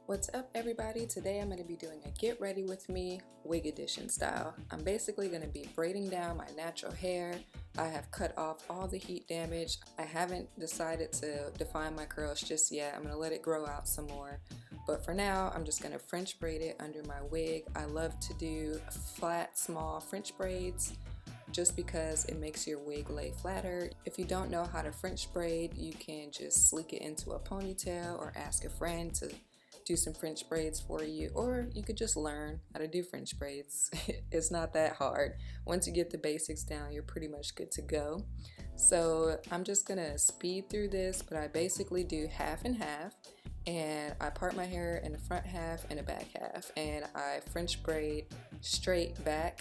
What's up, everybody? Today I'm going to be doing a get ready with me wig edition style. I'm basically going to be braiding down my natural hair. I have cut off all the heat damage. I haven't decided to define my curls just yet. I'm going to let it grow out some more. But for now, I'm just going to French braid it under my wig. I love to do flat, small French braids just because it makes your wig lay flatter. If you don't know how to French braid, you can just sleek it into a ponytail or ask a friend to do some French braids for you, or you could just learn how to do French braids. It's not that hard. Once you get the basics down, you're pretty much good to go. So I'm just gonna speed through this, but I basically do half and half, and I part my hair in the front half and the back half, and I French braid straight back.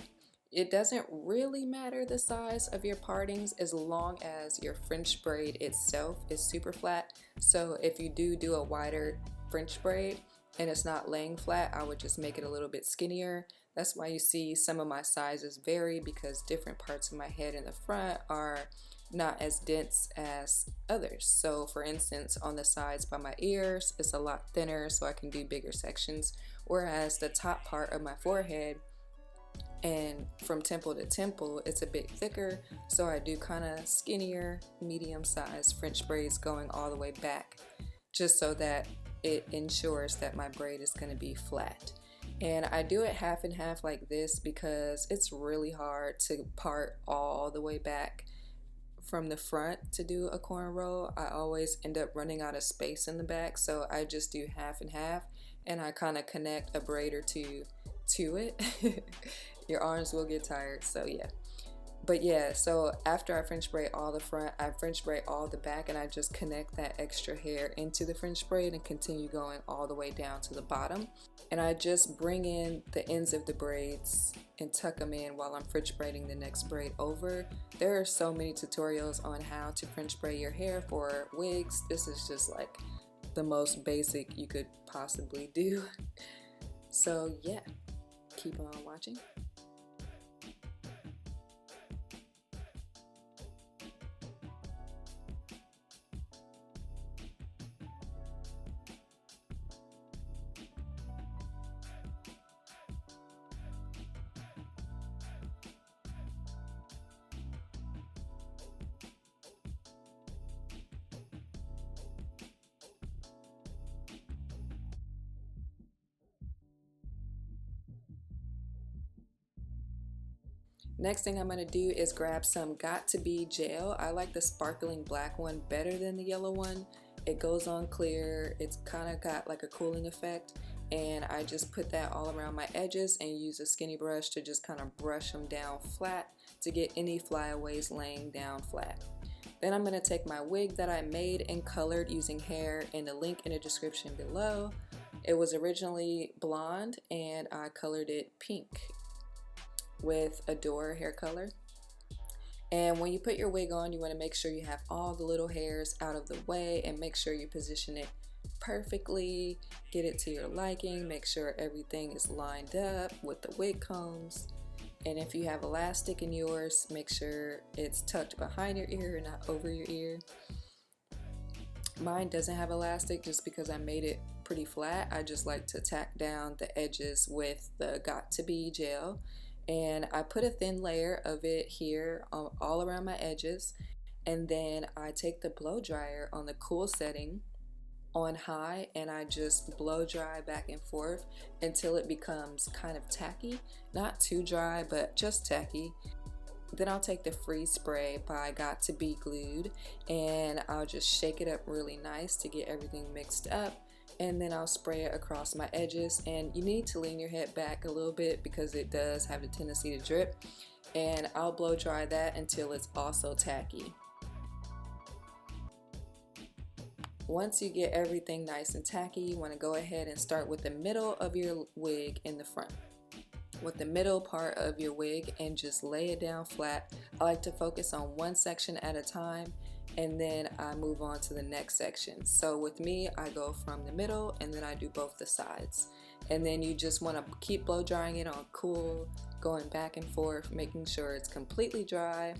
It doesn't really matter the size of your partings as long as your French braid itself is super flat. So if you do a wider French braid and it's not laying flat, I would just make it a little bit skinnier. That's why you see some of my sizes vary, because different parts of my head in the front are not as dense as others. So for instance, on the sides by my ears, it's a lot thinner, so I can do bigger sections, whereas the top part of my forehead and from temple to temple, it's a bit thicker, so I do kind of skinnier, medium-sized French braids going all the way back, just so that it ensures that my braid is going to be flat. And I do it half and half like this because it's really hard to part all the way back from the front to do a cornrow. I always end up running out of space in the back, so I just do half and half, and I kind of connect a braid or two to it. Your arms will get tired, so yeah. But yeah, so after I French braid all the front, I French braid all the back, and I just connect that extra hair into the French braid and continue going all the way down to the bottom. And I just bring in the ends of the braids and tuck them in while I'm French braiding the next braid over. There are so many tutorials on how to French braid your hair for wigs. This is just like the most basic you could possibly do. So yeah, keep on watching. Next thing I'm going to do is grab some Got To Be gel. I like the sparkling black one better than the yellow one. It goes on clear, it's kind of got like a cooling effect, and I just put that all around my edges and use a skinny brush to just kind of brush them down flat to get any flyaways laying down flat. Then I'm going to take my wig that I made and colored using hair, and the link in the description below. It was originally blonde and I colored it pink with Adore hair color. And when you put your wig on, you want to make sure you have all the little hairs out of the way and make sure you position it perfectly, get it to your liking, make sure everything is lined up with the wig combs. And if you have elastic in yours, make sure it's tucked behind your ear and not over your ear. Mine doesn't have elastic just because I made it pretty flat. I just like to tack down the edges with the Got To Be gel. And I put a thin layer of it here all around my edges, and then I take the blow dryer on the cool setting on high, and I just blow dry back and forth until it becomes kind of tacky, not too dry but just tacky. Then I'll take the freeze spray by Got To Be Glued, and I'll just shake it up really nice to get everything mixed up. And then I'll spray it across my edges, and you need to lean your head back a little bit because it does have the tendency to drip, and I'll blow dry that until it's also tacky. Once you get everything nice and tacky, you want to go ahead and start with the middle of your wig in the front, with the middle part of your wig, and just lay it down flat. I like to focus on one section at a time, and then I move on to the next section. So with me, I go from the middle and then I do both the sides. And then you just want to keep blow drying it on cool, going back and forth, making sure it's completely dry.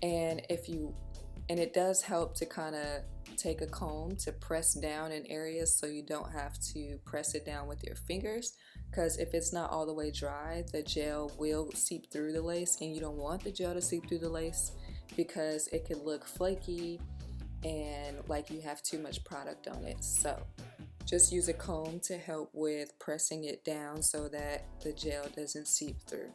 And it does help to kind of take a comb to press down in areas so you don't have to press it down with your fingers, because if it's not all the way dry, the gel will seep through the lace, and you don't want the gel to seep through the lace because it could look flaky and like you have too much product on it. So just use a comb to help with pressing it down so that the gel doesn't seep through.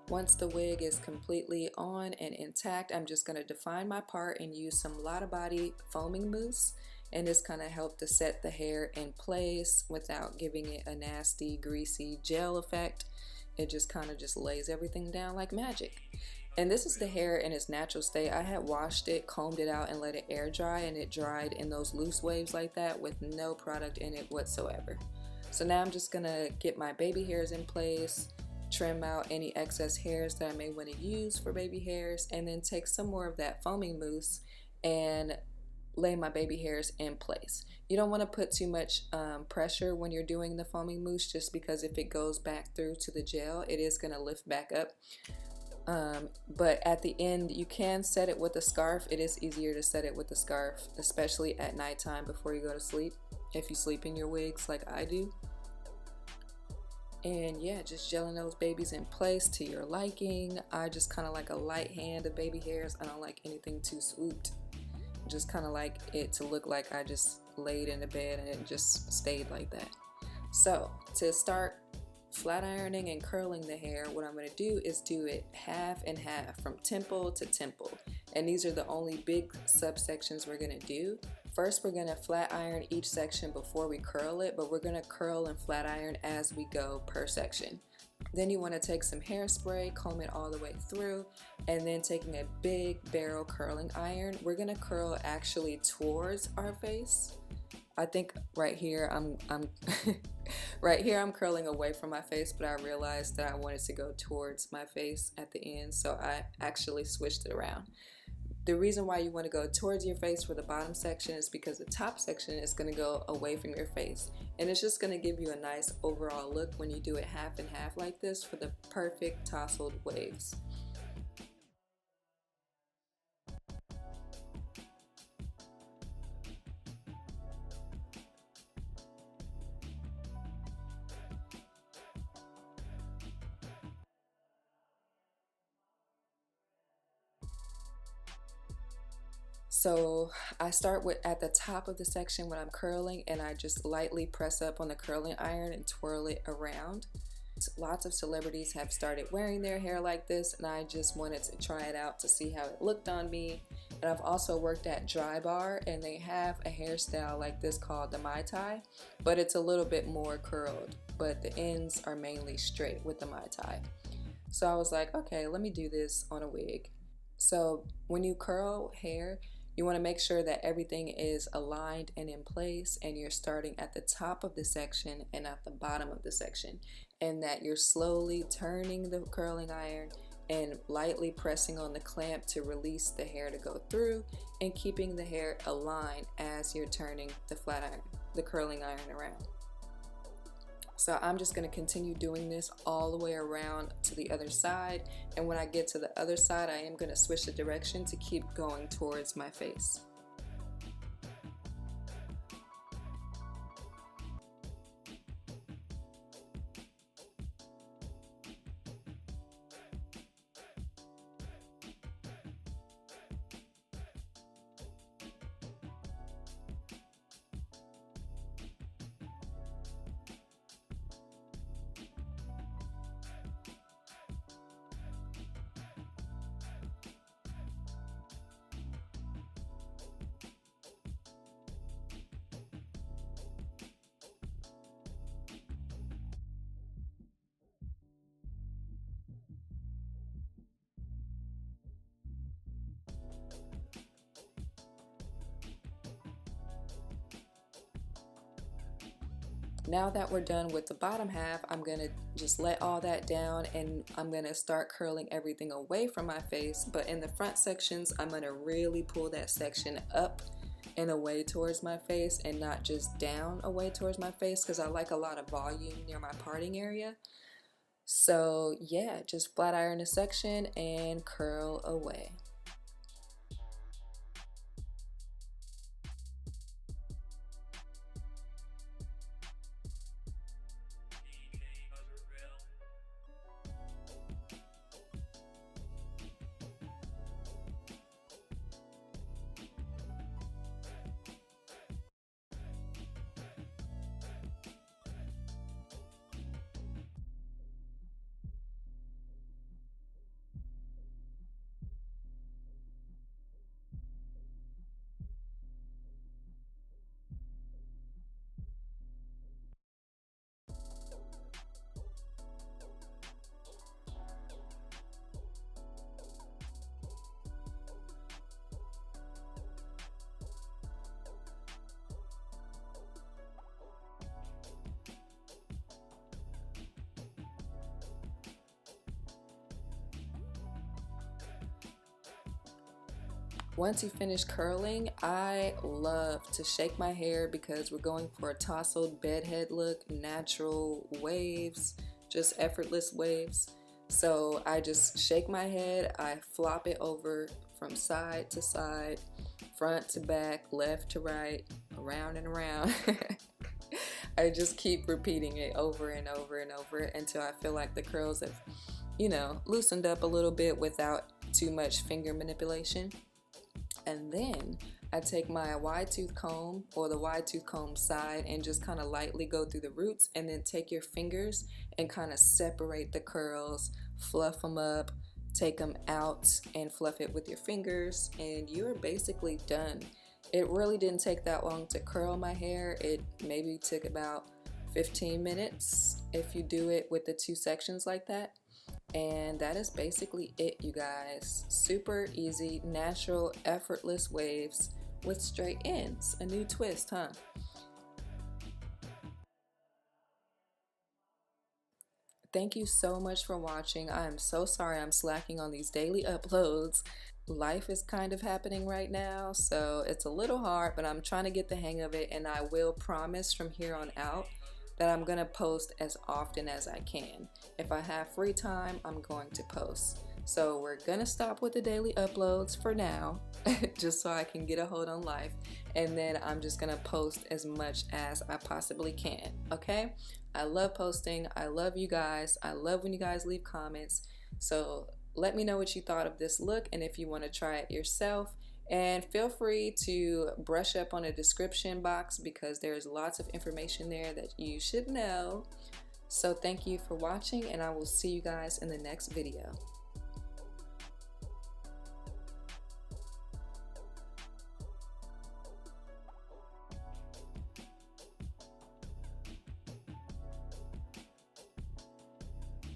Once the wig is completely on and intact, I'm just going to define my part and use some Lotta Body foaming mousse, and this kind of helped to set the hair in place without giving it a nasty greasy gel effect. It just kind of just lays everything down like magic. And this is the hair in its natural state. I had washed it, combed it out, and let it air dry, and it dried in those loose waves like that with no product in it whatsoever. So now I'm just gonna get my baby hairs in place, trim out any excess hairs that I may want to use for baby hairs, and then take some more of that foaming mousse and lay my baby hairs in place. You don't want to put too much pressure when you're doing the foaming mousse, just because if it goes back through to the gel, it is going to lift back up. But at the end, you can set it with a scarf. It is easier to set it with a scarf, especially at nighttime before you go to sleep, if you sleep in your wigs like I do. And yeah, just gelling those babies in place to your liking. I just kind of like a light hand of baby hairs. I don't like anything too swooped. Just kind of like it to look like I just laid in the bed and it just stayed like that. So to start flat ironing and curling the hair, what I'm going to do is do it half and half, from temple to temple. And these are the only big subsections we're going to do. First, we're going to flat iron each section before we curl it, but we're going to curl and flat iron as we go per section. Then you want to take some hairspray, comb it all the way through, and then taking a big barrel curling iron, we're going to curl actually towards our face. I think right here I'm right here I'm curling away from my face, but I realized that I wanted to go towards my face at the end, so I actually switched it around. The reason why you want to go towards your face for the bottom section is because the top section is going to go away from your face, and it's just going to give you a nice overall look when you do it half and half like this for the perfect tousled waves. So I start with at the top of the section when I'm curling, and I just lightly press up on the curling iron and twirl it around. Lots of celebrities have started wearing their hair like this, and I just wanted to try it out to see how it looked on me. And I've also worked at Dry Bar, and they have a hairstyle like this called the Mai Tai, but it's a little bit more curled, but the ends are mainly straight with the Mai Tai. So I was like, okay, let me do this on a wig. So when you curl hair, you want to make sure that everything is aligned and in place, and you're starting at the top of the section and at the bottom of the section, and that you're slowly turning the curling iron and lightly pressing on the clamp to release the hair to go through, and keeping the hair aligned as you're turning the curling iron around. So I'm just going to continue doing this all the way around to the other side, and when I get to the other side, I am going to switch the direction to keep going towards my face. Now that we're done with the bottom half, I'm going to just let all that down, and I'm going to start curling everything away from my face. But in the front sections, I'm going to really pull that section up and away towards my face, and not just down away towards my face, because I like a lot of volume near my parting area. So yeah, just flat iron the section and curl away. Once you finish curling, I love to shake my hair because we're going for a tousled bedhead look, natural waves, just effortless waves. So I just shake my head, I flop it over from side to side, front to back, left to right, around and around. I just keep repeating it over and over and over until I feel like the curls have, loosened up a little bit without too much finger manipulation. And then I take my wide tooth comb or the wide tooth comb side and just kind of lightly go through the roots, and then take your fingers and kind of separate the curls, fluff them up, take them out and fluff it with your fingers, and you're basically done. It really didn't take that long to curl my hair. It maybe took about 15 minutes if you do it with the two sections like that. And that is basically it, you guys. Super easy, natural, effortless waves with straight ends. A new twist, huh? Thank you so much for watching. I am so sorry I'm slacking on these daily uploads. Life is kind of happening right now, so it's a little hard, but I'm trying to get the hang of it, and I will promise from here on out that I'm gonna post as often as I can. If I have free time, I'm going to post. So we're gonna stop with the daily uploads for now, just so I can get a hold on life, and then I'm just gonna post as much as I possibly can, okay? I love posting, I love you guys, I love when you guys leave comments, so let me know what you thought of this look and if you want to try it yourself. And feel free to brush up on the description box because there's lots of information there that you should know. So thank you for watching, and I will see you guys in the next video.